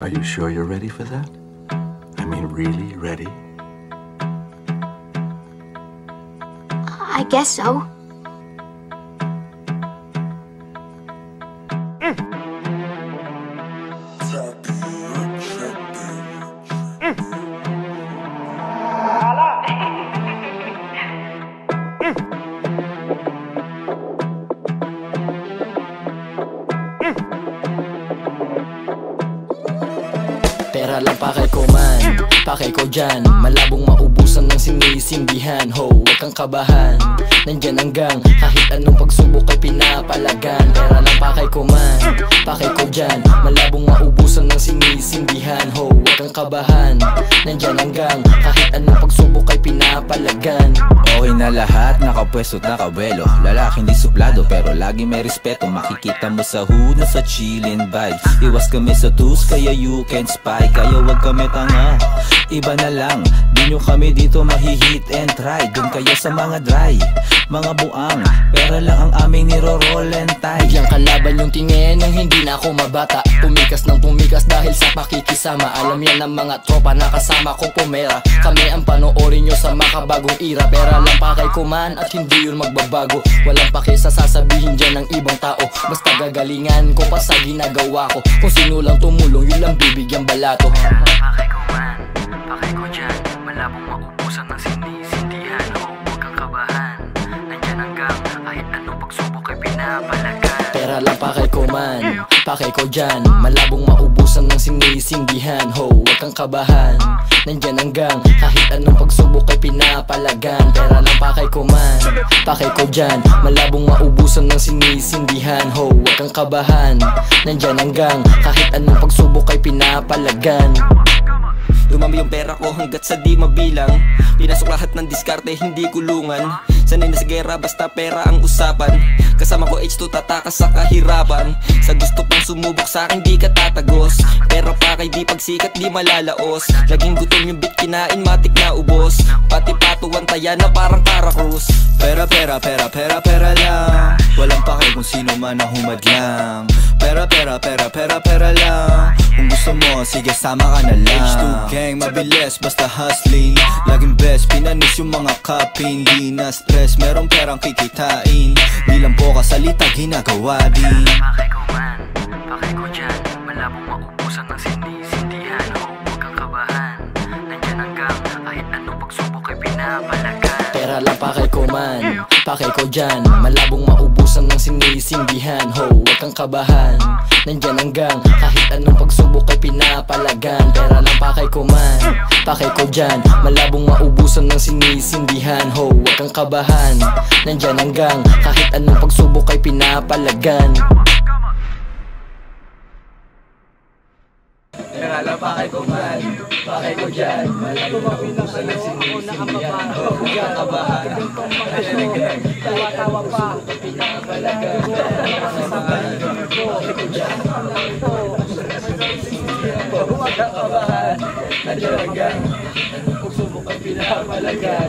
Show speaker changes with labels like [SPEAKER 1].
[SPEAKER 1] Are you sure you're ready for that? I mean, really ready?
[SPEAKER 2] I guess so.
[SPEAKER 3] Pera lang pakay ko man, pakay ko dyan. Malabong maubusan ng sinisindihan. Ho, huwag kang kabahan, nandyan hanggang kahit anong pagsubok ay pinapalagan. Pera lang pakay ko man, pakay ko dyan. Malabong maubusan ng sinisindihan. Ho, huwag kang kabahan, nandyan hanggang kahit anong pagsubok ay pinapalagan.
[SPEAKER 4] Okay na lahat, nakapwesto't nakawelo. Lalaking di suplado pero lagi may respeto. Makikita mo sa hood na sa chillin' vibes. Iwas kami sa tus kaya you can spy. Kaya wag kami tanga, iba na lang. Di nyo kami dito mahihit and try. Dun kayo sa mga dry, mga buang. Pera lang ang aming niro-roll and tie.
[SPEAKER 3] Biglang kalaban yung tingin nang hindi na ako mabata. Pumikas ng pumikas dahil sa pakikisama. Alam yan ng mga tropa na kasama ko pumera. Kami ang panoorin nyo sa makabagong era. Pera lang pakay ko man at hindi yun magbabago. Walang paki sa sasabihin dyan ng ibang tao. Basta gagalingan ko pa sa ginagawa ko. Kung sino lang tumulong yun lang bibigyan balato. Pakay ko man, pakay ko dyan. Malabong maubusan ng sinisindihan. Huwag kang kabahan, nandyan hanggang kahit anong pagsubok ay pinapalagan. Pera lang pakay ko man, pakay ko dyan. Malabong maubusan ng sinisindihan. Ho, huwag kang kabahan, nandyan hanggang kahit anong pagsubok ay pinapalagan. Pera lang pakay ko man, pakay ko dyan. Malabong maubusan ng sinisindihan. Ho, huwag kang kabahan, nandyan hanggang kahit anong pagsubok ay pinapalagan.
[SPEAKER 5] Dumami yung pera ko hanggat sa di mabilang. Pinasok lahat ng diskarte, hindi kulungan. Sanay na sa gera, basta pera ang usapan. Kasama ko H2, tatakas sa kahirapan. Sa gusto pang sumubok sa akin, di ka tatagos. Pera pa kay di pagsikat, di malalaos. Laging gutom yung bit, kinain, matik na ubos. Pati patuwan taya na parang Karakruz.
[SPEAKER 4] Pera, pera, pera, pera, pera lang. Walang pake kung sino man ang humadlang. Pera, pera, pera, pera, pera lang. Kung gusto mo, sige sama ka na lang. H2 gang, mabilis, basta hustling. Laging best, pinanis yung mga copy. Di na stress, merong perang kikitain. Di lang po kasalita, ginagawa din.
[SPEAKER 3] Pakay ko man, pakay ko dyan. Malabong maubusan ng sinisindihan. Huwag kang kabahan, nandyan hanggang kahit anong pagsubok ay pinapalagan. Pera lang pakay ko man, pakay ko dyan. Malabong maubusan ng sinisindihan. Ho, huwag kang kabahan, nandyan hanggang kahit anong pagsubok ay pinapalagan. Pera lang pakay ko man, pakay ko dyan. Malabong maubusan ng sinisindihan. Ho, huwag kang kabahan, nandyan hanggang kahit anong pagsubok ay pinapalagan. Pera lang pakay ko man, pakay ko dyan. Malabong maubusan ng sinisindihan. Ho, huwag kang kabahan, nandyan hanggang kahit anong pagsubok ay pinapalagan. Huwag kang kabahan, nandyan hanggang pagsubok ay pinapalagan.